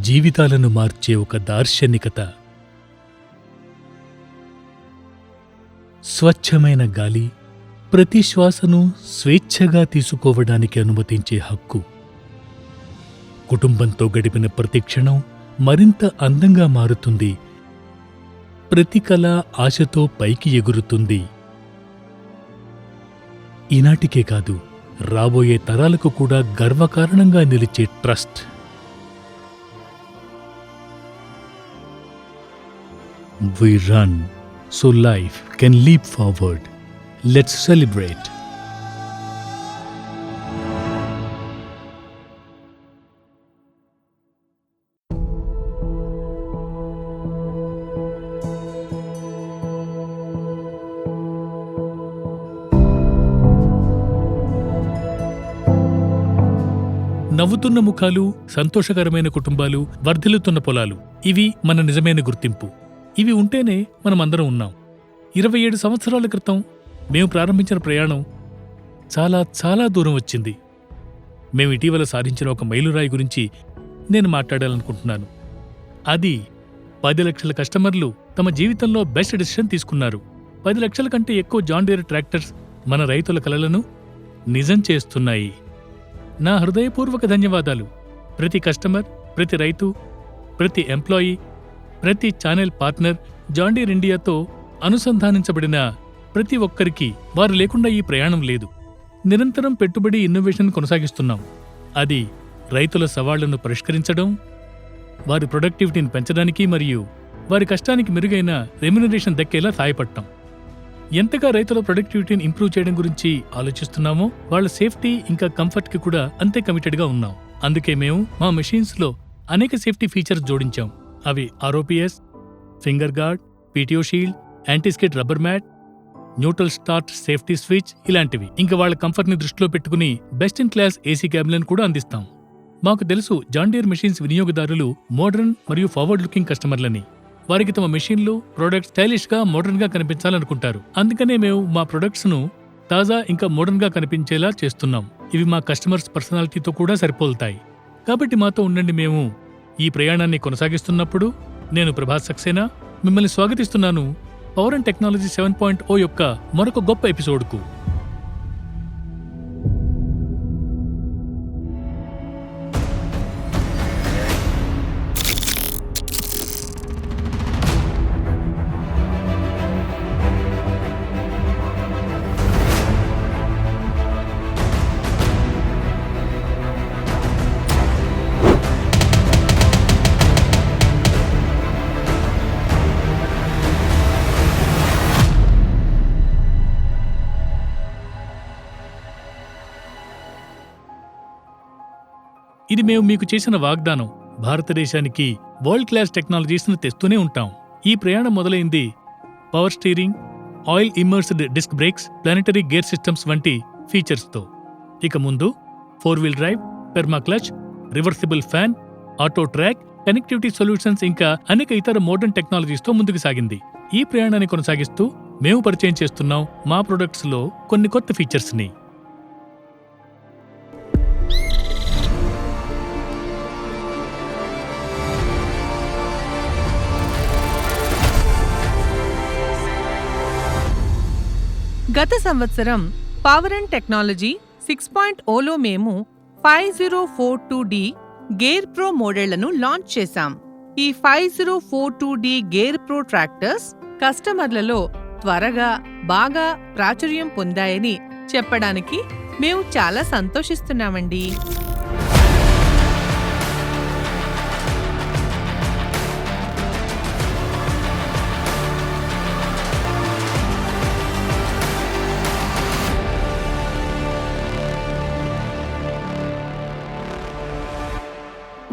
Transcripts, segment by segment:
జీవితాలను మార్చే ఒక దార్శనికత. స్వచ్ఛమైన గాలి, ప్రతి శ్వాసను స్వేచ్ఛగా తీసుకోవడానికి అనుమతించే హక్కు. కుటుంబంతో గడిపిన ప్రతి క్షణం మరింత అందంగా మారుతుంది. ప్రతి కళ ఆశతో పైకి ఎగురుతుంది. ఈనాటికే కాదు, రాబోయే తరాలకు కూడా గర్వకారణంగా నిలిచే trust. We run so life can leap forward. Let's celebrate. నవ్వుతున్న ముఖాలు, సంతోషకరమైన కుటుంబాలు, వర్ధిల్లుతున్న పొలాలు, ఇవి మన నిజమైన గుర్తింపు. ఇవి ఉంటేనే మనమందరం ఉన్నాం. 27 సంవత్సరాల క్రితం మేము ప్రారంభించిన ప్రయాణం చాలా చాలా దూరం వచ్చింది. మేము ఇటీవల సాధించిన ఒక మైలురాయి గురించి నేను మాట్లాడాలనుకుంటున్నాను. అది 10 లక్షల కస్టమర్లు తమ జీవితంలో బెస్ట్ డెసిషన్ తీసుకున్నారు. 10 లక్షల కంటే ఎక్కువ జాన్ డీర్ ట్రాక్టర్స్ మన రైతుల కలలను నిజం చేస్తున్నాయి. నా హృదయపూర్వక ధన్యవాదాలు ప్రతి కస్టమర్, ప్రతి రైతు, ప్రతి ఎంప్లాయీ, ప్రతి ఛానల్ పార్ట్నర్, జాన్ డీర్ ఇండియాతో అనుసంధానించబడిన ప్రతి ఒక్కరికి. వారు లేకుండా ఈ ప్రయాణం లేదు. నిరంతరం పెట్టుబడి, ఇన్నోవేషన్ కొనసాగిస్తున్నాం. అది రైతుల సవాళ్లను పరిష్కరించడం, వారి ప్రొడక్టివిటీని పెంచడానికి మరియు వారి కష్టానికి మెరుగైన రెమ్యునరేషన్ దక్కేలా సహాయపడటం. ఎంతగా రైతుల ప్రొడక్టివిటీని ఇంప్రూవ్ చేయడం గురించి ఆలోచిస్తున్నామో, వాళ్ల సేఫ్టీ ఇంకా కంఫర్ట్కి కూడా అంతే కమిటెడ్గా ఉన్నాం. అందుకే మేము మా మెషిన్స్లో అనేక సేఫ్టీ ఫీచర్స్ జోడించాం. అవి ROPS, finger guard, PTO shield, antiskid rubber mat, neutral start safety switch ఇలాంటివి. ఇంకా వాళ్ల కంఫర్ట్ని దృష్టిలో పెట్టుకుని బెస్ట్ ఇన్ క్లాస్ ఏసీ క్యాబిన్లను కూడా అందిస్తాం. మాకు తెలుసు జాన్ డీర్ మెషిన్స్ వినియోగదారులు మోడర్న్ మరియు ఫార్వర్డ్ లుకింగ్ కస్టమర్లని. వారికి తమ మెషిన్లు, ప్రొడక్ట్స్ స్టైలిష్గా, మోడర్న్గా కనిపించాలనుకుంటారు. అందుకనే మేము మా ప్రొడక్ట్స్ను తాజా ఇంకా మోడర్న్గా కనిపించేలా చేస్తున్నాం. ఇవి మా కస్టమర్స్ పర్సనాలిటీతో కూడా సరిపోలుతాయి. కాబట్టి మాతో ఉండండి. మేము ఈ ప్రయాణాన్ని కొనసాగిస్తున్నప్పుడు నేను ప్రభాస్ సక్సేనా మిమ్మల్ని స్వాగతిస్తున్నాను పవర్ అండ్ టెక్నాలజీ 7.0 యొక్క మరొక గొప్ప ఎపిసోడ్కు. ఇది మేము మీకు చేసిన వాగ్దానం. భారతదేశానికి వరల్డ్ క్లాస్ టెక్నాలజీస్ను తెస్తూనే ఉంటాం. ఈ ప్రయాణం మొదలైంది power steering, oil immersed disc brakes, planetary gear systems వంటి ఫీచర్స్తో. ఇక ముందు 4-wheel drive, permaclutch, reversible fan, auto track, connectivity solutions ఇంకా అనేక ఇతర మోడర్న్ టెక్నాలజీస్తో ముందుకు సాగింది. ఈ ప్రయాణాన్ని కొనసాగిస్తూ మేము పరిచయం చేస్తున్నాం మా ప్రొడక్ట్స్లో కొన్ని కొత్త ఫీచర్స్ని. గత సంవత్సరం పవర్ అండ్ టెక్నాలజీ 6.0లో మేము 5042D గేర్ ప్రో మోడళ్లను లాంచ్ చేశాం. ఈ 5042D గేర్ ప్రో ట్రాక్టర్స్ కస్టమర్లలో త్వరగా బాగా ప్రాచుర్యం పొందాయని చెప్పడానికి మేము చాలా సంతోషిస్తున్నామండి.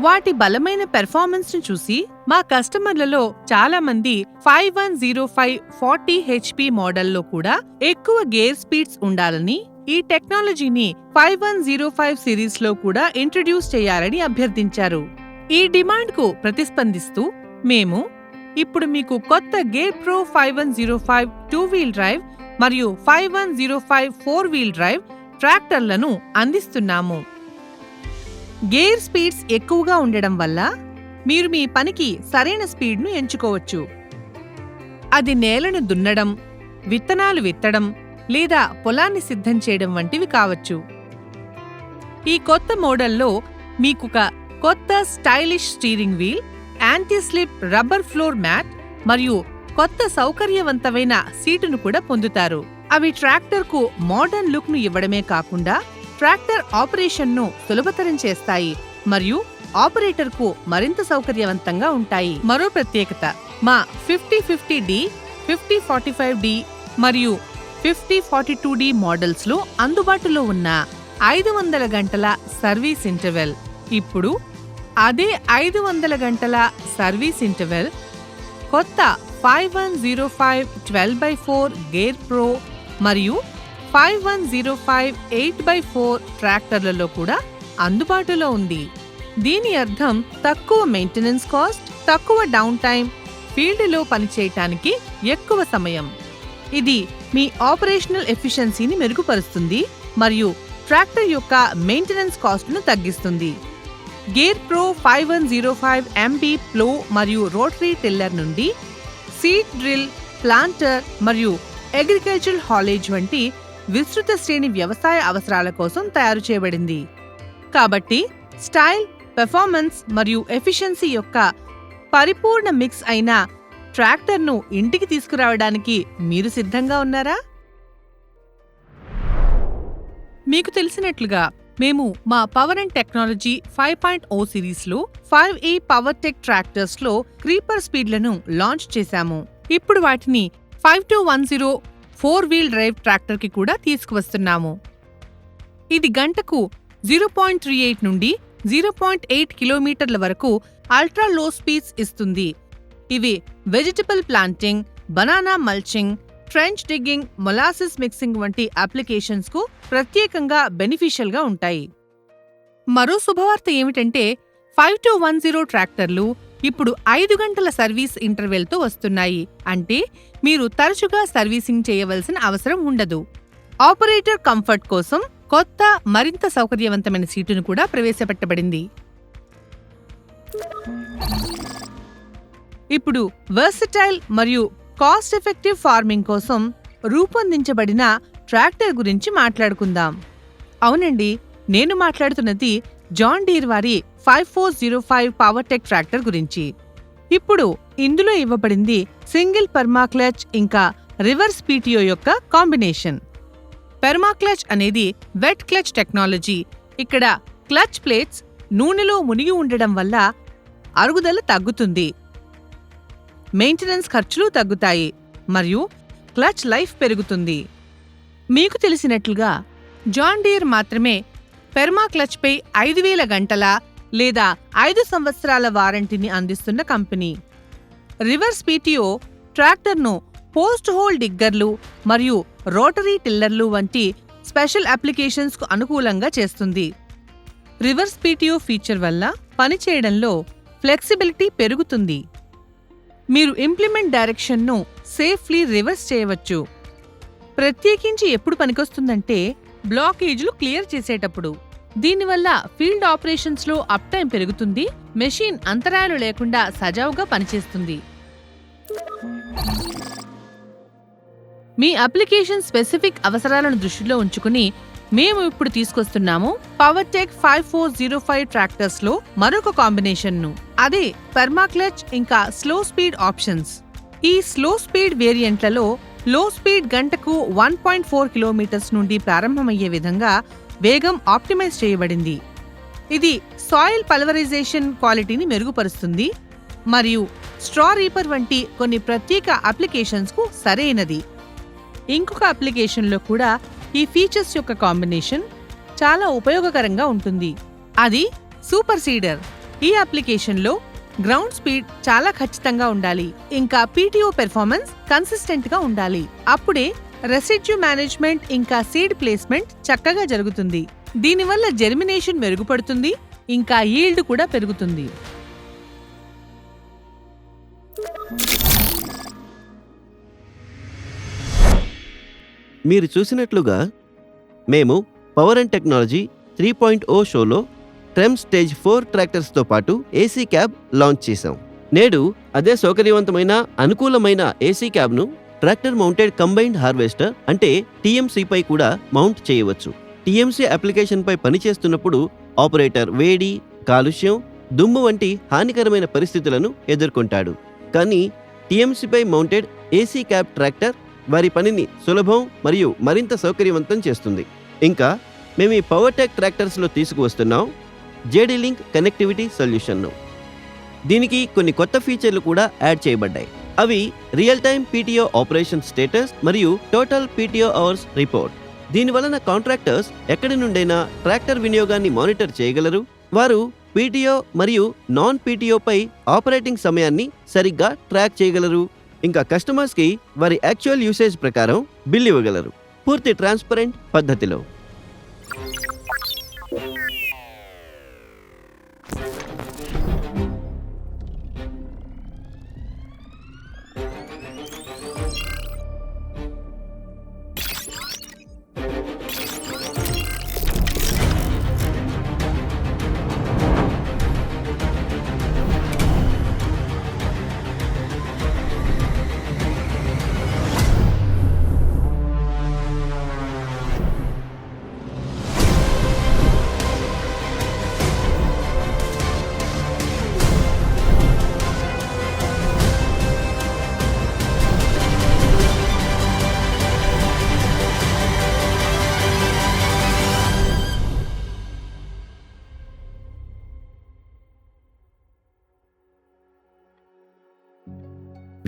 వాటి బలమైన పెర్ఫార్మెన్స్ ను చూసి మా కస్టమర్లలో చాలా మంది 5105 40 HP మోడల్లో కూడా ఎక్కువ గేర్ స్పీడ్స్ ఉండాలని, ఈ టెక్నాలజీని 5105 సిరీస్ లో కూడా ఇంట్రడ్యూస్ చేయాలని అభ్యర్థించారు. ఈ డిమాండ్ కు ప్రతిస్పందిస్తూ మేము ఇప్పుడు మీకు కొత్త గేర్ ప్రో 5105 2-wheel డ్రైవ్ మరియు 5105 4-wheel డ్రైవ్ ట్రాక్టర్లను అందిస్తున్నాము. గేర్ స్పీడ్స్ ఎక్కువగా ఉండడం వల్ల మీరు మీ పనికి సరైన స్పీడ్ను ఎంచుకోవచ్చు. అది నేలను దున్నడం, విత్తనాలు విత్తడం లేదా పొలాన్ని సిద్ధం చేయడం వంటివి కావచ్చు. ఈ కొత్త మోడల్లో మీకొక కొత్త stylish steering wheel, anti slip rubber floor mat మరియు కొత్త సౌకర్యవంతమైన సీటును కూడా పొందుతారు. అవి ట్రాక్టర్కు మోడర్న్ లుక్ను ఇవ్వడమే కాకుండా ట్రాక్టర్ ఆపరేషన్ను సులభతరం చేస్తాయి మరియు ఆపరేటర్కు మరింత సౌకర్యవంతంగా ఉంటాయి. మరో ప్రత్యేకత, మా 5050D, 5045D మరియు 5042D మోడల్స్లో అందుబాటులో ఉన్న 500 గంటల సర్వీస్ ఇంటర్వెల్. ఇప్పుడు అదే 500 గంటల సర్వీస్ ఇంటర్వెల్ కొత్త 5105 12x4 గేర్ ప్రో మరియు 5105 8x4 ట్రాక్టర్లలో కూడా అందుబాటులో ఉంది. దీని అర్థం తక్కువ మెయింటెనెన్స్ కాస్ట్, తక్కువ డౌన్ టైం, ఫీల్డ్లో పనిచేయటానికి ఎక్కువ సమయం. ఇది మీ ఆపరేషనల్ ఎఫిషియన్సీని మెరుగుపరుస్తుంది మరియు ట్రాక్టర్ యొక్క మెయింటెనెన్స్ కాస్ట్ను తగ్గిస్తుంది. గేర్ ప్రో 5105 MB ప్లో మరియు రోటరీ టిల్లర్ నుండి సీడ్ డ్రిల్, ప్లాంటర్ మరియు అగ్రికల్చరల్ హాలేజ్ వంటి విస్తృత శ్రేణి వ్యవసాయ అవసరాల కోసం తయారు చేయబడింది. కాబట్టి స్టైల్, పెర్ఫార్మెన్స్ మరియు ఎఫిషియన్సీ యొక్క పరిపూర్ణ మిక్స్ అయిన ట్రాక్టర్ను ఇంటికి తీసుకురావడానికి మీరు సిద్ధంగా ఉన్నారా? మీకు తెలిసినట్లుగా మేము మా పవర్ అండ్ టెక్నాలజీ 5.0 సిరీస్లో 5E పవర్ టెక్ ట్రాక్టర్స్లో క్రీపర్ స్పీడ్లను లాంచ్ చేశాము. ఇప్పుడు వాటిని 5210 4-వీల్ డ్రైవ్ ట్రాక్టర్కి కూడా తీసుకువస్తున్నాము. ఇది గంటకు 0.38 నుండి 0.8 కిలోమీటర్ల వరకు అల్ట్రా లో స్పీడ్స్ ఇస్తుంది. ఇవి vegetable planting, banana mulching, trench digging, molasses mixing వంటి అప్లికేషన్స్కు ప్రత్యేకంగా బెనిఫిషియల్గా ఉంటాయి. మరో శుభవార్త ఏమిటంటే 5210 ట్రాక్టర్లు ఇప్పుడు 5 గంటల సర్వీస్ ఇంటర్వెల్తో వస్తున్నాయి. అంటే మీరు తరచుగా సర్వీసింగ్ చేయవలసిన అవసరం ఉండదు. ఆపరేటర్ కంఫర్ట్ కోసం కొత్త, మరింత సౌకర్యవంతమైన సీటును కూడా ప్రవేశపెట్టబడింది. ఇప్పుడు వర్సటైల్ మరియు కాస్ట్ ఎఫెక్టివ్ ఫార్మింగ్ కోసం రూపొందించబడిన ట్రాక్టర్ గురించి మాట్లాడుకుందాం. అవునండి, నేను మాట్లాడుతున్నది జాన్ డీర్ వారి 5405 పవర్ టెక్ ట్రాక్టర్ గురించి. ఇప్పుడు ఇందులో ఇవ్వబడింది సింగిల్ పెర్మాక్లచ్ ఇంకా రివర్స్ PTO యొక్క కాంబినేషన్. పెర్మాక్లచ్ అనేది వెట్ క్లచ్ టెక్నాలజీ. ఇక్కడ క్లచ్ ప్లేట్స్ నూనెలో మునిగి ఉండడం వల్ల అరుగుదల తగ్గుతుంది, మెయింటెనెన్స్ ఖర్చులు తగ్గుతాయి మరియు క్లచ్ లైఫ్ పెరుగుతుంది. మీకు తెలిసినట్లుగా జాన్ డీర్ మాత్రమే పెర్మాక్లచ్పై 5000 గంటల లేదా 5 సంవత్సరాల వారంటీని అందిస్తున్న కంపెనీ. రివర్స్ PTO ట్రాక్టర్ను పోస్ట్ హోల్ డిగ్గర్లు మరియు రోటరీ టిల్లర్లు వంటి స్పెషల్ అప్లికేషన్స్కు అనుకూలంగా చేస్తుంది. రివర్స్ PTO ఫీచర్ వల్ల పనిచేయడంలో ఫ్లెక్సిబిలిటీ పెరుగుతుంది. మీరు ఇంప్లిమెంట్ డైరెక్షన్ను సేఫ్లీ రివర్స్ చేయవచ్చు. ప్రత్యేకించి ఎప్పుడు పనికొస్తుందంటే బ్లాకేజ్లు క్లియర్ చేసేటప్పుడు. దీనివల్ల ఫీల్డ్ ఆపరేషన్స్లో అప్ టైం పెరుగుతుంది, మెషిన్ అంతరాయాలు లేకుండా సజావుగా పనిచేస్తుంది. మీ అప్లికేషన్ స్పెసిఫిక్ అవసరాలను దృష్టిలో ఉంచుకుని మేము ఇప్పుడు తీసుకొస్తున్నాము పవర్ టెక్ 5405 ట్రాక్టర్స్లో మరొక కాంబినేషన్ను. అదే పెర్మాక్లచ్ ఇంకా స్లో స్పీడ్ ఆప్షన్స్. ఈ స్లో స్పీడ్ వేరియంట్లలో లో స్పీడ్ గంటకు 1.4 కిలోమీటర్స్ నుండి ప్రారంభమయ్యే విధంగా వేగం ఆప్టిమైజ్ చేయబడింది. ఇది సాయిల్ పల్వరైజేషన్ క్వాలిటీని మెరుగుపరుస్తుంది మరియు స్ట్రా రీపర్ వంటి కొన్ని ప్రత్యేక అప్లికేషన్స్కు సరైనది. ఇంకొక అప్లికేషన్లో కూడా ఈ ఫీచర్స్ యొక్క కాంబినేషన్ చాలా ఉపయోగకరంగా ఉంటుంది. అది సూపర్ సీడర్. ఈ అప్లికేషన్లో గ్రౌండ్ స్పీడ్ చాలా ఖచ్చితంగా ఉండాలి, ఇంకా PTO పెర్ఫార్మెన్స్ కన్సిస్టెంట్ గా ఉండాలి. అప్పుడే రెసిడ్యూ మేనేజ్మెంట్ ఇంకా సీడ్ ప్లేస్మెంట్ చక్కగా జరుగుతుంది. దీనివల్ల జెర్మినేషన్ మెరుగుపడుతుంది, ఇంకా ఈల్డ్ కూడా పెరుగుతుంది. మీరు చూసినట్లుగా మేము పవర్ అండ్ టెక్నాలజీ 3.0 షోలో ట్రెమ్ స్టేజ్ 4 ట్రాక్టర్స్తో పాటు ఏసీ క్యాబ్ లాంచ్ చేశాం. నేడు అదే సౌకర్యవంతమైన, అనుకూలమైన ఏసీ క్యాబ్ను ట్రాక్టర్ మౌంటెడ్ కంబైన్డ్ హార్వెస్టర్ అంటే టీఎంసీపై కూడా మౌంట్ చేయవచ్చు. టీఎంసీ అప్లికేషన్పై పనిచేస్తున్నప్పుడు ఆపరేటర్ వేడి, కాలుష్యం, దుమ్ము వంటి హానికరమైన పరిస్థితులను ఎదుర్కొంటాడు. కానీ టీఎంసీపై మౌంటెడ్ ఏసీ క్యాబ్ ట్రాక్టర్ వారి పనిని సులభం మరియు మరింత సౌకర్యవంతం చేస్తుంది. ఇంకా మేము ఈ పవర్టెక్ ట్రాక్టర్స్లో తీసుకువస్తున్నాం జేడీ లింక్ కనెక్టివిటీ సొల్యూషన్ను. దీనికి కొన్ని కొత్త ఫీచర్లు కూడా యాడ్ చేయబడ్డాయి. అవి real time PTO operation status మరియు టోటల్ పీటీఓ అవర్స్ రిపోర్ట్. దీనివలన కాంట్రాక్టర్స్ ఎక్కడి నుండైనా ట్రాక్టర్ వినియోగాన్ని మానిటర్ చేయగలరు. వారు పీటీఓ మరియు నాన్ పీటీఓపై ఆపరేటింగ్ సమయాన్ని సరిగ్గా ట్రాక్ చేయగలరు. ఇంకా కస్టమర్స్కి వారి యాక్చువల్ యూసేజ్ ప్రకారం బిల్ ఇవ్వగలరు, పూర్తి ట్రాన్స్పరెంట్ పద్ధతిలో.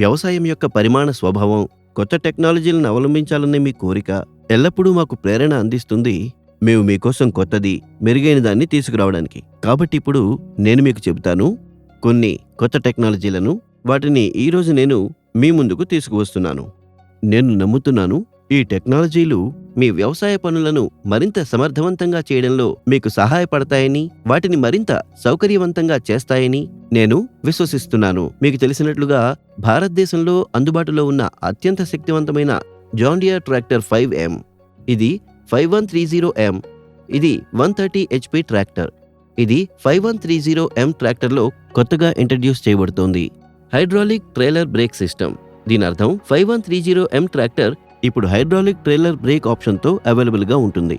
వ్యవసాయం యొక్క పరిమాణ స్వభావం, కొత్త టెక్నాలజీలను అవలంబించాలనే మీ కోరిక ఎల్లప్పుడూ మాకు ప్రేరణ అందిస్తుంది. మేము మీకోసం కొత్తది, మెరుగైన దాన్ని తీసుకురావడానికి. కాబట్టి ఇప్పుడు నేను మీకు చెబుతాను కొన్ని కొత్త టెక్నాలజీలను. వాటిని ఈరోజు నేను మీ ముందుకు తీసుకువస్తున్నాను. నేను నమ్ముతున్నాను ఈ టెక్నాలజీలు మీ వ్యవసాయ పనులను మరింత సమర్థవంతంగా చేయడంలో మీకు సహాయపడతాయని, వాటిని మరింత సౌకర్యవంతంగా చేస్తాయని నేను విశ్వసిస్తున్నాను. మీకు తెలిసినట్లుగా భారతదేశంలో అందుబాటులో ఉన్న అత్యంత శక్తివంతమైన జాన్ డియర్ ట్రాక్టర్ 5M, ఇది 5130M, ఇది 130 HP ట్రాక్టర్. ఇది 5130M ట్రాక్టర్లో కొత్తగా ఇంట్రడ్యూస్ చేయబడుతోంది. Hydraulic trailer break system. దీని అర్థం 5130M ట్రాక్టర్ ఇప్పుడు హైడ్రాలిక్ ట్రైలర్ బ్రేక్ ఆప్షన్తో అవైలబుల్గా ఉంటుంది.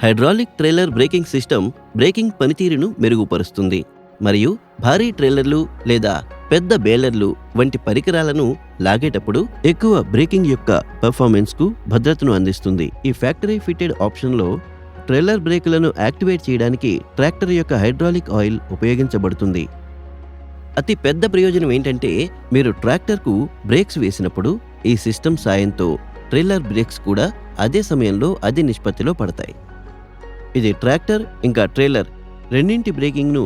Hydraulic trailer braking system breaking పనితీరును మెరుగుపరుస్తుంది మరియు భారీ ట్రైలర్లు లేదా పెద్ద బేలర్లు వంటి పరికరాలను లాగేటప్పుడు ఎక్కువ బ్రేకింగ్ యొక్క పెర్ఫార్మెన్స్కు భద్రతను అందిస్తుంది. ఈ ఫ్యాక్టరీ ఫిటెడ్ ఆప్షన్లో ట్రైలర్ బ్రేకులను యాక్టివేట్ చేయడానికి ట్రాక్టర్ యొక్క హైడ్రాలిక్ ఆయిల్ ఉపయోగించబడుతుంది. అతి పెద్ద ప్రయోజనం ఏంటంటే మీరు ట్రాక్టర్కు బ్రేక్స్ వేసినప్పుడు ఈ సిస్టమ్ సాయంతో ట్రైలర్ బ్రేక్స్ కూడా అదే సమయంలో అదే నిష్పత్తిలో పడతాయి. ఇది ట్రాక్టర్ ఇంకా ట్రైలర్ రెండింటి బ్రేకింగ్ను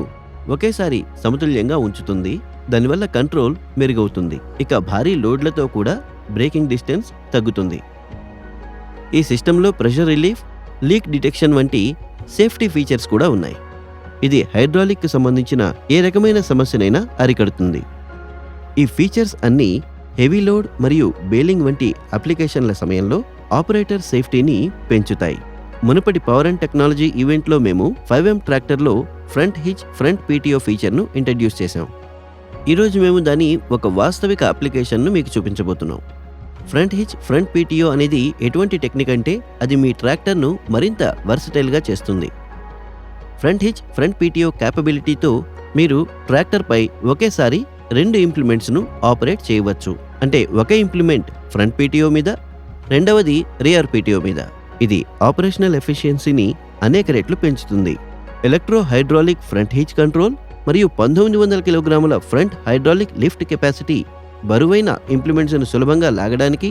ఒకేసారి సమతుల్యంగా ఉంచుతుంది. దానివల్ల కంట్రోల్ మెరుగవుతుంది. ఇక భారీ లోడ్లతో కూడా బ్రేకింగ్ డిస్టెన్స్ తగ్గుతుంది. ఈ సిస్టంలో ప్రెషర్ రిలీఫ్, లీక్ డిటెక్షన్ వంటి సేఫ్టీ ఫీచర్స్ కూడా ఉన్నాయి. ఇది హైడ్రాలిక్కు సంబంధించిన ఏ రకమైన సమస్యనైనా అరికడుతుంది. ఈ ఫీచర్స్ అన్నీ హెవీ లోడ్ మరియు బేలింగ్ వంటి అప్లికేషన్ల సమయంలో ఆపరేటర్ సేఫ్టీని పెంచుతాయి. మునుపటి పవర్ అండ్ టెక్నాలజీ ఈవెంట్లో మేము 5M ట్రాక్టర్లో ఫ్రంట్ హిచ్ ఫ్రంట్ పీటీఓ ఫీచర్ను ఇంట్రడ్యూస్ చేశాం. ఈరోజు మేము దాని ఒక వాస్తవిక అప్లికేషన్ను మీకు చూపించబోతున్నాం. ఫ్రంట్ హిచ్ ఫ్రంట్ పీటీఓ అనేది ఎటువంటి టెక్నిక్ అంటే అది మీ ట్రాక్టర్ను మరింత వర్సటైల్గా చేస్తుంది. ఫ్రంట్ హిచ్ ఫ్రంట్ పీటీఓ క్యాపబిలిటీతో మీరు ట్రాక్టర్పై ఒకేసారి 2 ఇంప్లిమెంట్స్ను ఆపరేట్ చేయవచ్చు. అంటే ఒక ఇంప్లిమెంట్ ఫ్రంట్ పీటీఓ మీద, రెండవది రియర్ పీటీఓ మీద. ఇది ఆపరేషనల్ ఎఫిషియన్సీని అనేక రెట్లు పెంచుతుంది. Electro hydraulic front which control మరియు 1900 కిలోగ్రాముల ఫ్రంట్ హైడ్రాలిక్ లిఫ్ట్ కెపాసిటీ బరువైన ఇంప్లిమెంట్స్ను సులభంగా లాగడానికి,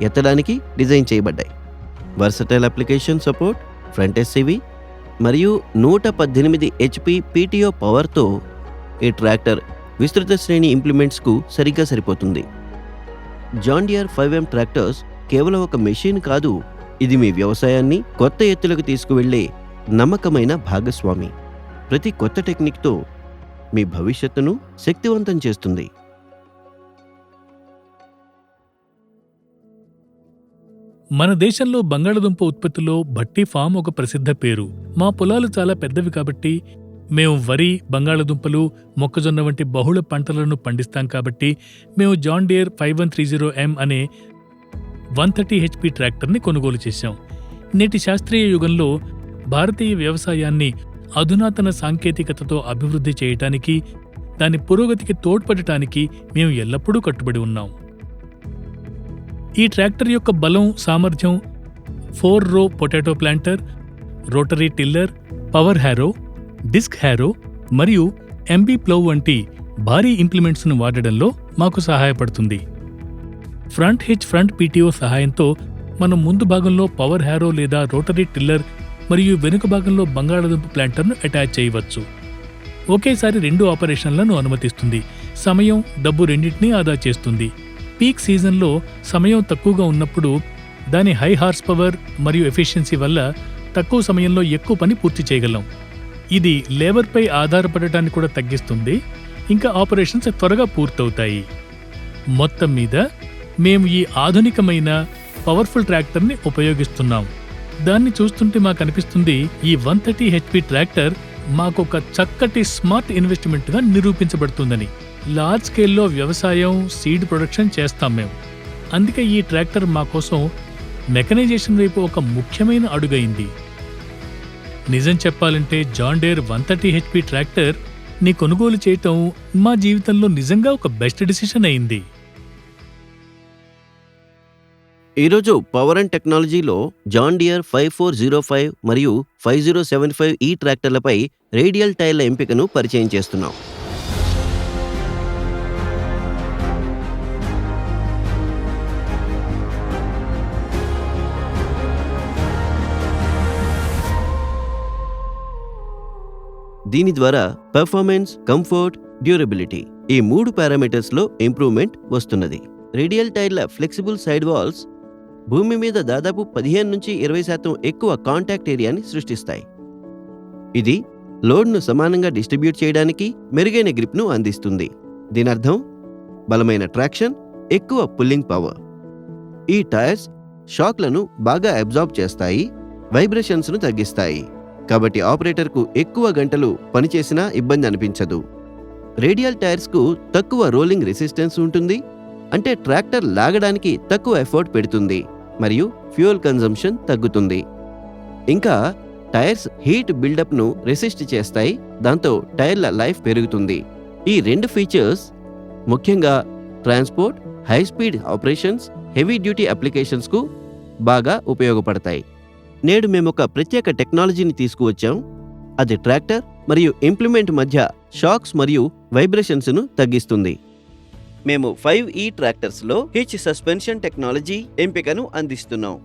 ఎత్తడానికి డిజైన్ చేయబడ్డాయి. Versatile application support, front SCV మరియు 118 HP పీటీఓ పవర్తో ఈ ట్రాక్టర్ విస్తృత శ్రేణి ఇంప్లిమెంట్స్కు సరిగ్గా సరిపోతుంది. జాన్ డియర్ 5M ట్రాక్టర్స్ కేవలం ఒక మెషిన్ కాదు, ఇది మీ వ్యవసాయాన్ని కొత్త ఎత్తులకు తీసుకువెళ్లే నమ్మకమైన భాగస్వామి. ప్రతి కొత్త టెక్నిక్తో మీ భవిష్యత్తును శక్తివంతం చేస్తుంది. మన దేశంలో బంగాళదుంప ఉత్పత్తిలో భట్టి ఫామ్ ఒక ప్రసిద్ధ పేరు. మా పొలాలు చాలా పెద్దవి కాబట్టి మేము వరి, బంగాళదుంపలు, మొక్కజొన్న వంటి బహుళ పంటలను పండిస్తాం కాబట్టి మేము జాన్ డియర్ 5130M అనే 130 HP ట్రాక్టర్ని కొనుగోలు చేశాం. నేటి శాస్త్రీయ యుగంలో భారతీయ వ్యవసాయాన్ని అధునాతన సాంకేతికతతో అభివృద్ధి చేయటానికి, దాని పురోగతికి తోడ్పడటానికి మేము ఎల్లప్పుడూ కట్టుబడి ఉన్నాం. ఈ ట్రాక్టర్ యొక్క బలం, సామర్థ్యం 4-రో potato planter, rotary tiller, power harrow, disc harrow మరియు ఎంబీ ప్లౌ వంటి భారీ ఇంప్లిమెంట్స్ను వాడడంలో మాకు సహాయపడుతుంది. ఫ్రంట్ హిచ్ ఫ్రంట్ పీటీఓ సహాయంతో మనం ముందు భాగంలో పవర్ హ్యారో లేదా రోటరీ టిల్లర్ మరియు వెనుక భాగంలో బంగాళాదుంప ప్లాంటర్ను అటాచ్ చేయవచ్చు. ఒకేసారి 2 ఆపరేషన్లను అనుమతిస్తుంది. సమయం, డబ్బు రెండింటినీ ఆదా చేస్తుంది. పీక్ సీజన్లో సమయం తక్కువగా ఉన్నప్పుడు దాని హై హార్స్ పవర్ మరియు ఎఫిషియన్సీ వల్ల తక్కువ సమయంలో ఎక్కువ పని పూర్తి చేయగలం. ఇది లేబర్పై ఆధారపడటాన్ని కూడా తగ్గిస్తుంది. ఇంకా ఆపరేషన్స్ త్వరగా పూర్తవుతాయి. మొత్తం మీద మేము ఈ ఆధునికమైన పవర్ఫుల్ ట్రాక్టర్ని ఉపయోగిస్తున్నాం. దాన్ని చూస్తుంటే మాకు అనిపిస్తుంది ఈ 130 HP ట్రాక్టర్ మాకొక చక్కటి స్మార్ట్ ఇన్వెస్ట్మెంట్గా నిరూపించబడుతుందని. లార్జ్ స్కేల్లో వ్యవసాయం, సీడ్ ప్రొడక్షన్ చేస్తాం మేము. అందుకే ఈ ట్రాక్టర్ మా కోసం మెకనైజేషన్ వైపు ఒక ముఖ్యమైన అడుగైంది. నిజం చెప్పాలంటే జాన్ డీర్ 130 HP ట్రాక్టర్ ని కొనుగోలు చేయటం మా జీవితంలో నిజంగా ఒక బెస్ట్ డిసిషన్ అయింది. ఈరోజు పవర్ అండ్ టెక్నాలజీలో జాన్ డియర్ 5405 మరియు 5075 ఈ ట్రాక్టర్లపై రేడియల్ టైర్ల ఎంపికను పరిచయం చేస్తున్నాం. దీని ద్వారా పెర్ఫార్మెన్స్, కంఫర్ట్, డ్యూరబిలిటీ ఈ 3 పారామీటర్స్లో ఇంప్రూవ్మెంట్ వస్తున్నది. రేడియల్ టైర్ల ఫ్లెక్సిబుల్ సైడ్ వాల్స్ భూమి మీద దాదాపు 15-20% ఎక్కువ కాంటాక్ట్ ఏరియాని సృష్టిస్తాయి. ఇది లోడ్ను సమానంగా డిస్ట్రిబ్యూట్ చేయడానికి మెరుగైన గ్రిప్ను అందిస్తుంది. దీనర్థం బలమైన ట్రాక్షన్, ఎక్కువ పుల్లింగ్ పవర్. ఈ టైర్స్ షాక్లను బాగా అబ్జార్బ్ చేస్తాయి, వైబ్రేషన్స్ను తగ్గిస్తాయి. కాబట్టి ఆపరేటర్కు ఎక్కువ గంటలు పనిచేసినా ఇబ్బంది అనిపించదు. రేడియల్ టైర్స్కు తక్కువ రోలింగ్ రెసిస్టెన్స్ ఉంటుంది, అంటే ట్రాక్టర్ లాగడానికి తక్కువ ఎఫర్ట్ పెడుతుంది మరియు ఫ్యూయల్ కన్జంప్షన్ తగ్గుతుంది. ఇంకా టైర్స్ హీట్ బిల్డప్ను రెసిస్ట్ చేస్తాయి, దాంతో టైర్ల లైఫ్ పెరుగుతుంది. ఈ 2 ఫీచర్స్ ముఖ్యంగా transport, high speed operations, heavy duty అప్లికేషన్స్కు బాగా ఉపయోగపడతాయి. నేడు మేము ఒక ప్రత్యేక టెక్నాలజీని తీసుకువచ్చాం. అది ట్రాక్టర్ మరియు ఇంప్లిమెంట్ మధ్య షాక్స్ మరియు వైబ్రేషన్స్ను తగ్గిస్తుంది. మేము 5E ట్రాక్టర్స్లో హిచ్ సస్పెన్షన్ టెక్నాలజీ ఎంపికను అందిస్తున్నాం.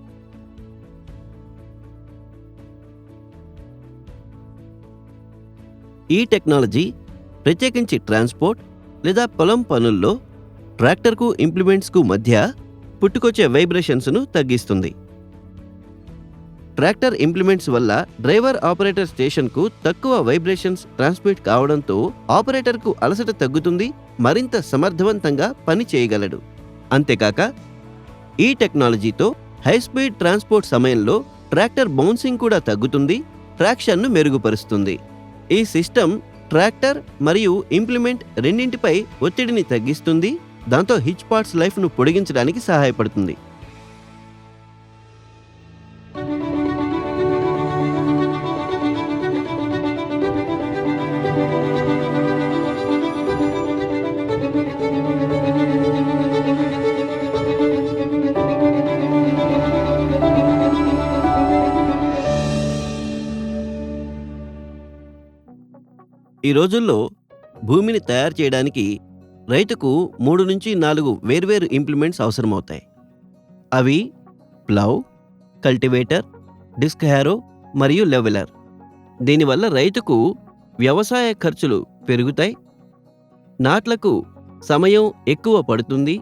ఈ టెక్నాలజీ ప్రత్యేకించి ట్రాన్స్పోర్ట్ లేదా పొలం పనుల్లో ట్రాక్టర్కు ఇంప్లిమెంట్స్కు మధ్య పుట్టుకొచ్చే వైబ్రేషన్స్ను తగ్గిస్తుంది. ట్రాక్టర్ ఇంప్లిమెంట్స్ వల్ల డ్రైవర్ ఆపరేటర్ స్టేషన్కు తక్కువ వైబ్రేషన్స్ ట్రాన్స్మిట్ కావడంతో ఆపరేటర్కు అలసట తగ్గుతుంది, మరింత సమర్థవంతంగా పని చేయగలడు. అంతేకాక ఈ టెక్నాలజీతో హై స్పీడ్ ట్రాన్స్పోర్ట్ సమయంలో ట్రాక్టర్ బౌన్సింగ్ కూడా తగ్గుతుంది, ట్రాక్షన్ను మెరుగుపరుస్తుంది. ఈ సిస్టమ్ ట్రాక్టర్ మరియు ఇంప్లిమెంట్ రెండింటిపై ఒత్తిడిని తగ్గిస్తుంది, దాంతో హిచ్ పార్ట్స్ లైఫ్ను పొడిగించడానికి సహాయపడుతుంది. ఈ రోజుల్లో భూమిని తయారు చేయడానికి రైతుకు 3-4 వేర్వేరు ఇంప్లిమెంట్స్ అవసరమవుతాయి. అవి ప్లౌ, కల్టివేటర్, డిస్క్ హ్యారో మరియు లెవెలర్. దీనివల్ల రైతుకు వ్యవసాయ ఖర్చులు పెరుగుతాయి, నాట్లకు సమయం ఎక్కువ పడుతుంది.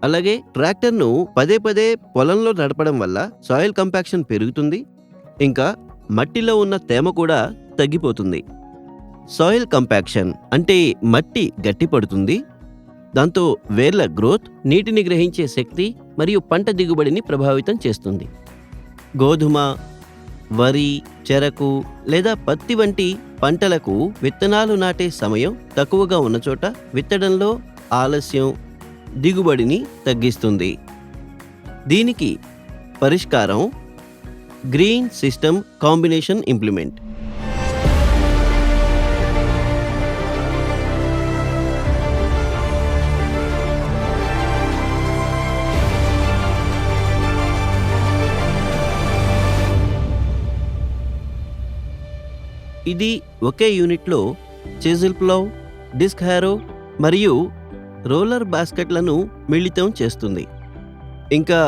అలాగే ట్రాక్టర్ను పదే పొలంలో నడపడం వల్ల సాయిల్ కంపాక్షన్ పెరుగుతుంది, ఇంకా మట్టిలో ఉన్న తేమ కూడా తగ్గిపోతుంది. సాయిల్ కంపాక్షన్ అంటే మట్టి గట్టిపడుతుంది, దాంతో వేర్ల గ్రోత్, నీటిని గ్రహించే శక్తి మరియు పంట దిగుబడిని ప్రభావితం చేస్తుంది. గోధుమ, వరి, చెరకు లేదా పత్తి వంటి పంటలకు విత్తనాలు నాటే సమయం తక్కువగా ఉన్న చోట విత్తడంలో ఆలస్యం దిగుబడిని తగ్గిస్తుంది. దీనికి పరిష్కారం గ్రీన్ సిస్టమ్ కాంబినేషన్ ఇంప్లిమెంట్. ఇది ఒకే యూనిట్లో చిజిల్ ప్లౌ, డిస్క్ హ్యారో మరియు రోలర్ బాస్కెట్లను మిళితం చేస్తుంది. ఇంకా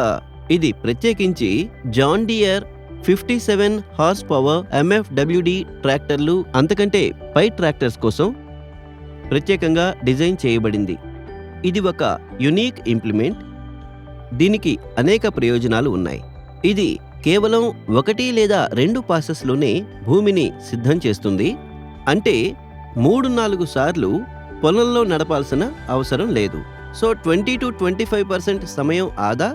ఇది ప్రత్యేకించి John Deere 57 horse power MFWD ట్రాక్టర్లు అంతకంటే పై ట్రాక్టర్స్ కోసం ప్రత్యేకంగా డిజైన్ చేయబడింది. ఇది ఒక యునీక్ ఇంప్లిమెంట్. దీనికి అనేక ప్రయోజనాలు ఉన్నాయి. ఇది కేవలం 1 లేదా 2 పాసెస్లోనే భూమిని సిద్ధం చేస్తుంది. అంటే 3-4 సార్లు పొలంలో నడపాల్సిన అవసరం లేదు. సో 20-25% సమయం ఆదా,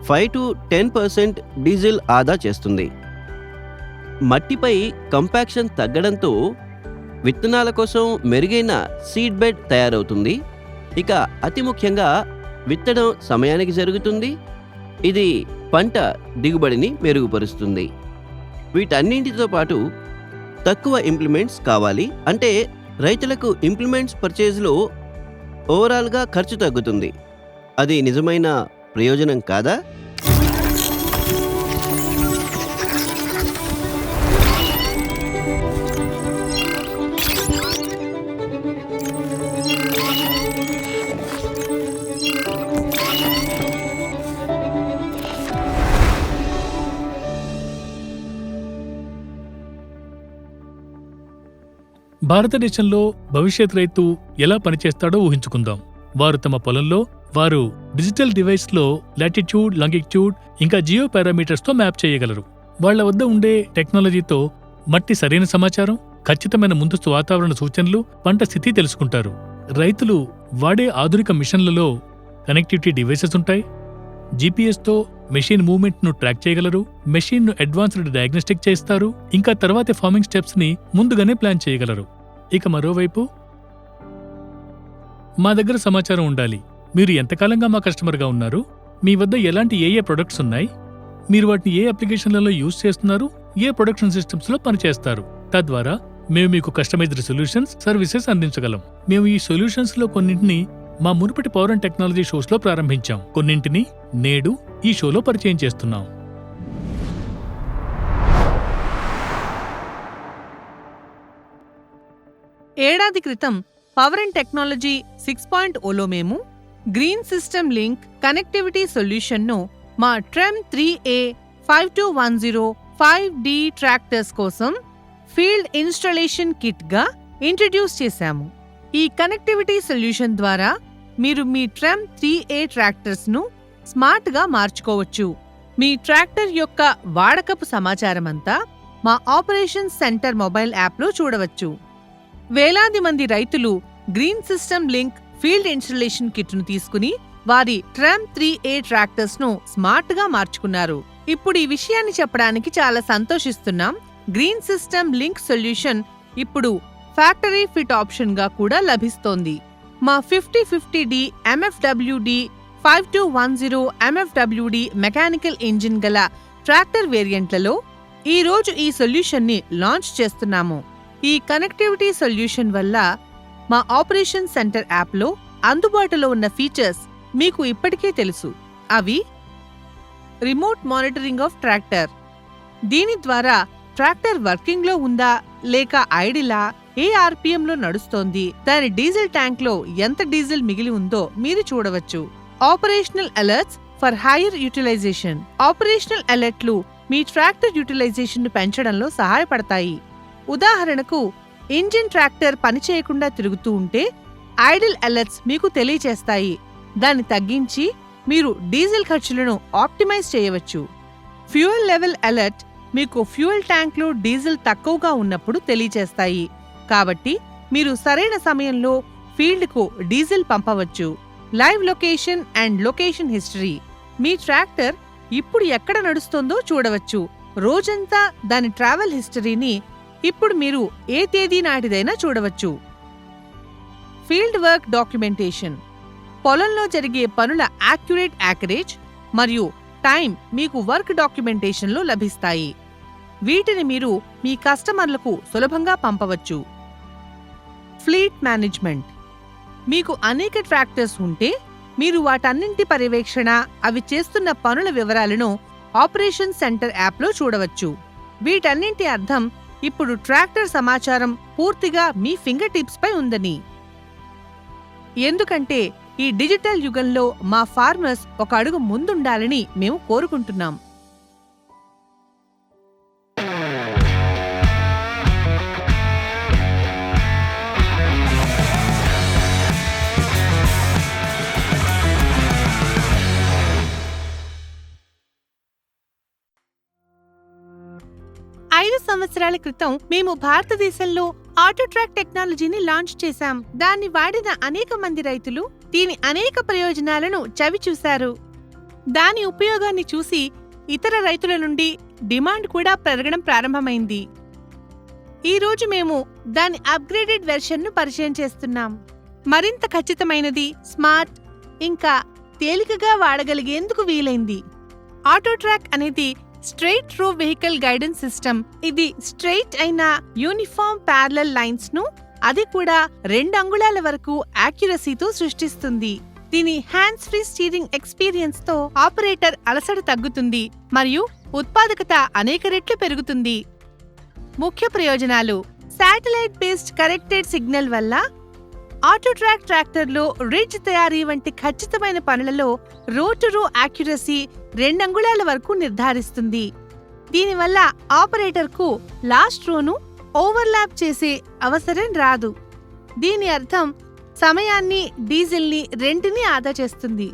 5-10% డీజిల్ ఆదా చేస్తుంది. మట్టిపై కంపాక్షన్ తగ్గడంతో విత్తనాల కోసం మెరుగైన సీడ్ బెడ్ తయారవుతుంది. ఇక అతి ముఖ్యంగా విత్తడం సమయానికి జరుగుతుంది. ఇది పంట దిగుబడిని మెరుగుపరుస్తుంది. వీటన్నింటితో పాటు తక్కువ ఇంప్లిమెంట్స్ కావాలి అంటే రైతులకు ఇంప్లిమెంట్స్ పర్చేజ్లో ఓవరాల్గా ఖర్చు తగ్గుతుంది. అది నిజమైన ప్రయోజనం కాదా? భారతదేశంలో భవిష్యత్ రైతు ఎలా పనిచేస్తాడో ఊహించుకుందాం. వారు తమ పొలంలో వారు డిజిటల్ డివైస్లో లాటిట్యూడ్, లాంగిట్యూడ్ ఇంకా జియో పారామీటర్స్తో మ్యాప్ చేయగలరు. వాళ్ల వద్ద ఉండే టెక్నాలజీతో మట్టి సరైన సమాచారం, ఖచ్చితమైన ముందస్తు వాతావరణ సూచనలు, పంట స్థితి తెలుసుకుంటారు. రైతులు వాడే ఆధునిక మిషన్లలో కనెక్టివిటీ డివైసెస్ ఉంటాయి. జీపీఎస్తో మెషిన్ మూవ్మెంట్ను ట్రాక్ చేయగలరు. మెషిన్ను అడ్వాన్స్డ్ డయాగ్నోస్టిక్ చేస్తారు. ఇంకా తర్వాతి ఫార్మింగ్ స్టెప్స్ని ముందుగానే ప్లాన్ చేయగలరు. ఇక మరోవైపు మా దగ్గర సమాచారం ఉండాలి. మీరు ఎంతకాలంగా మా కస్టమర్గా ఉన్నారు, మీ వద్ద ఎలాంటి ఏ ప్రొడక్ట్స్ ఉన్నాయి, మీరు వాటిని ఏ అప్లికేషన్లలో యూజ్ చేస్తున్నారు, ఏ ప్రొడక్షన్ సిస్టమ్స్లో పనిచేస్తారు. తద్వారా మేము మీకు కస్టమైజ్డ్ సొల్యూషన్స్, సర్వీసెస్ అందించగలం. మేము ఈ సొల్యూషన్స్లో కొన్నింటిని మా మునుపటి పవర్ అండ్ టెక్నాలజీ షోస్లో ప్రారంభించాం. కొన్నింటిని నేడు ఈ షోలో పరిచయం చేస్తున్నాం. ఏడాది క్రితం పవర్ అండ్ టెక్నాలజీ 6.0లో మేము గ్రీన్ సిస్టమ్ లింక్ కనెక్టివిటీ సొల్యూషన్ను మా ట్రెమ్ 3A 5210 5D ట్రాక్టర్స్ కోసం ఫీల్డ్ ఇన్స్టాలేషన్ కిట్గా ఇంట్రడ్యూస్ చేశాము. ఈ కనెక్టివిటీ సొల్యూషన్ ద్వారా మీరు మీ ట్రెమ్ 3A ట్రాక్టర్స్ను స్మార్ట్గా మార్చుకోవచ్చు. మీ ట్రాక్టర్ యొక్క వాడకపు సమాచారమంతా మా ఆపరేషన్ సెంటర్ మొబైల్ యాప్లో చూడవచ్చు. వేలాది మంది రైతులు green system link field installation కిట్ను తీసుకుని వారి ట్రెమ్ 3A ట్రాక్టర్స్ను స్మార్ట్గా మార్చుకున్నారు. ఇప్పుడు ఈ విషయాన్ని చెప్పడానికి చాలా సంతోషిస్తున్నాం. గ్రీన్ సిస్టమ్ లింక్ సొల్యూషన్ ఇప్పుడు ఫ్యాక్టరీ ఫిట్ ఆప్షన్గా కూడా లభిస్తోంది. మా 5050D MFWD 5210 MFWD mechanical engine గల ట్రాక్టర్ వేరియంట్లలో ఈరోజు ఈ సొల్యూషన్ని లాంచ్ చేస్తున్నాము. ఈ కనెక్టివిటీ సొల్యూషన్ వల్ల మా ఆపరేషన్ సెంటర్ యాప్లో అందుబాటులో ఉన్న ఫీచర్స్ మీకు ఇప్పటికే తెలుసు. అవి రిమోట్ మానిటరింగ్ ఆఫ్ ట్రాక్టర్. దీని ద్వారా ట్రాక్టర్ వర్కింగ్లో ఉందా లేక ఐడిలా, ఏ ఆర్పిఎంలో నడుస్తోంది, దాని డీజిల్ ట్యాంక్లో ఎంత డీజిల్ మిగిలి ఉందో మీరు చూడవచ్చు. Operational alerts for higher utilisation. Operational అలర్ట్లు మీ ట్రాక్టర్ యూటిలైజేషన్ను పెంచడంలో సహాయపడతాయి. ఉదాహరణకు, ఇంజిన్ ట్రాక్టర్ పనిచేయకుండా తిరుగుతూ ఉంటే ఐడిల్ అలర్ట్స్ మీకు తెలియచేస్తాయి. దాన్ని తగ్గించి మీరు డీజిల్ ఖర్చులను ఆప్టిమైజ్ చేయవచ్చు. ఫ్యూయల్ లెవెల్ అలర్ట్ మీకు ఫ్యూయల్ ట్యాంక్లో డీజిల్ తక్కువగా ఉన్నప్పుడు తెలియచేస్తాయి. కాబట్టి మీరు సరైన సమయంలో ఫీల్డ్కు డీజిల్ పంపవచ్చు. Live location and location history. Me tractor ఇప్పుడు ఎక్కడ నడుస్తోందో చూడవచ్చు. రోజంతా దాని ట్రావెల్ హిస్టరీని ఇప్పుడు మీరు ఏ తేదీ నాటిదైనా చూడవచ్చు. Field work documentation. పొలంలో జరిగే పనుల యాక్యురేట్ యాకరేజ్ మరియు టైం మీకు వర్క్ డాక్యుమెంటేషన్లో లభిస్తాయి. వీటిని మీరు మీ కస్టమర్లకు సులభంగా పంపవచ్చు. Fleet management. మీకు అనేక ట్రాక్టర్స్ ఉంటే మీరు వాటన్నింటి పర్యవేక్షణ, అవి చేస్తున్న పనుల వివరాలను ఆపరేషన్ సెంటర్ యాప్లో చూడవచ్చు. వీటన్నింటి అర్థం ఇప్పుడు ట్రాక్టర్ సమాచారం పూర్తిగా మీ ఫింగర్ టిప్స్ పై ఉందని. ఎందుకంటే ఈ డిజిటల్ యుగంలో మా ఫార్మర్స్ ఒక అడుగు ముందుండాలని మేము కోరుకుంటున్నాం. సంవత్సరాల క్రితం మేము భారతదేశంలో ఆటోట్రాక్ టెక్నాలజీని లాంచ్ చేశాం. దాన్ని వాడిన అనేక మంది రైతులు దీని అనేక ప్రయోజనాలను చవిచూశారు. దాని ఉపయోగాన్ని చూసి ఇతర రైతుల నుండి డిమాండ్ కూడా పెరగడం ప్రారంభమైంది. ఈరోజు మేము దాని అప్గ్రేడెడ్ వెర్షన్ను పరిచయం చేస్తున్నాం. మరింత ఖచ్చితమైనది, స్మార్ట్, ఇంకా తేలికగా వాడగలిగేందుకు వీలైంది. ఆటోట్రాక్ అనేది straight through vehicle guidance system. ఇది స్ట్రెయిట్ అయిన యూనిఫామ్ ప్యారలల్ లైన్స్ ను, అది కూడా 2 అంగుళాల వరకు యాక్యురసీతో సృష్టిస్తుంది. దీని హ్యాండ్స్ ఫ్రీ స్టీరింగ్ ఎక్స్పీరియన్స్ తో ఆపరేటర్ అలసట తగ్గుతుంది మరియు ఉత్పాదకత అనేక రెట్లు పెరుగుతుంది. ముఖ్య ప్రయోజనాలు: శాటిలైట్ బేస్డ్ కరెక్టెడ్ సిగ్నల్ వల్ల ఆటోట్రాక్ ట్రాక్టర్లో రిడ్జ్ తయారీ వంటి ఖచ్చితమైన పనులలో రో టు రో యాక్యురసీ 2 అంగుళాల వరకు నిర్ధారిస్తుంది. దీనివల్ల ఆపరేటర్కు లాస్ట్ రోను ఓవర్లాప్ చేసే అవసరం రాదు. దీని అర్థం సమయాన్ని, డీజిల్ని రెంటినీ ఆదా చేస్తుంది.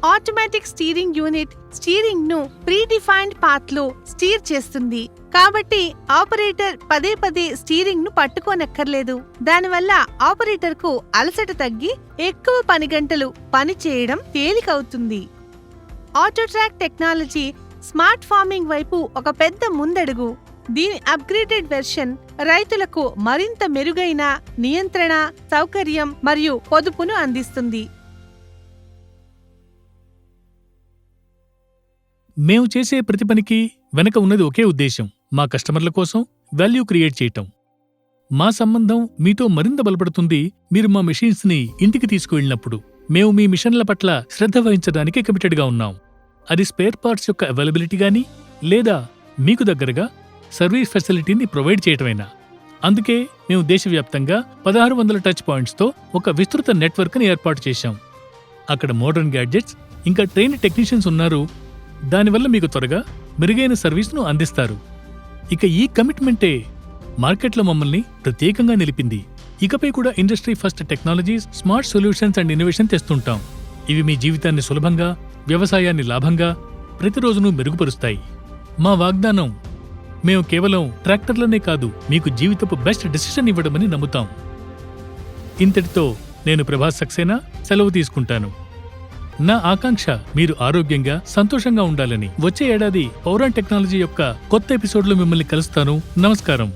ఆటోమేటిక్ స్టీరింగ్ యూనిట్ స్టీరింగ్ ను ప్రీడిఫైన్డ్ పాత్ లో స్టీర్ చేస్తుంది. కాబట్టి ఆపరేటర్ పదే పదే స్టీరింగ్ ను పట్టుకోనక్కర్లేదు. దానివల్ల ఆపరేటర్ కు అలసట తగ్గి ఎక్కువ పని గంటలు పని చేయడం తేలికవుతుంది. ఆటోట్రాక్ టెక్నాలజీ స్మార్ట్ ఫార్మింగ్ వైపు ఒక పెద్ద ముందడుగు. దీని అప్గ్రేడెడ్ వెర్షన్ రైతులకు మరింత మెరుగైన నియంత్రణ, సౌకర్యం మరియు పొదుపును అందిస్తుంది. మేము చేసే ప్రతి పనికి వెనక ఉన్నది ఒకే ఉద్దేశం: మా కస్టమర్ల కోసం వాల్యూ క్రియేట్ చేయటం. మా సంబంధం మీతో మరింత బలపడుతుంది మీరు మా మెషిన్స్ ని ఇంటికి తీసుకువెళ్ళినప్పుడు. మేము మీ మిషన్ల పట్ల శ్రద్ధ వహించడానికి కమిటెడ్గా ఉన్నాం. అది స్పేర్ పార్ట్స్ యొక్క అవైలబిలిటీ గానీ లేదా మీకు దగ్గరగా సర్వీస్ ఫెసిలిటీని ప్రొవైడ్ చేయటమైనా. అందుకే మేము దేశవ్యాప్తంగా 1600 టచ్ పాయింట్స్తో ఒక విస్తృత నెట్వర్క్ని ఏర్పాటు చేశాం. అక్కడ మోడర్న్ గ్యాడ్జెట్స్ ఇంకా ట్రైన్డ్ టెక్నీషియన్స్ ఉన్నారు. దానివల్ల మీకు త్వరగా మెరుగైన సర్వీస్ను అందిస్తారు. ఇక ఈ కమిట్మెంటే మార్కెట్లో మమ్మల్ని ప్రత్యేకంగా నిలిపింది. ఇకపై కూడా industry first technologies, smart solutions and innovation తెస్తుంటాం. ఇవి మీ జీవితాన్ని సులభంగా, వ్యవసాయాన్ని లాభంగా, ప్రతిరోజునూ మెరుగుపరుస్తాయి. మా వాగ్దానం: మేము కేవలం ట్రాక్టర్లనే కాదు, మీకు జీవితపు బెస్ట్ డెసిషన్ ఇవ్వడమని నమ్ముతాం. ఇంతటితో నేను ప్రభాస్ సక్సేనా సెలవు తీసుకుంటాను. నా ఆకాంక్ష మీరు ఆరోగ్యంగా, సంతోషంగా ఉండాలని. వచ్చే ఏడాది పౌరాన్ టెక్నాలజీ యొక్క కొత్త ఎపిసోడ్లో మిమ్మల్ని కలుస్తాను. నమస్కారం.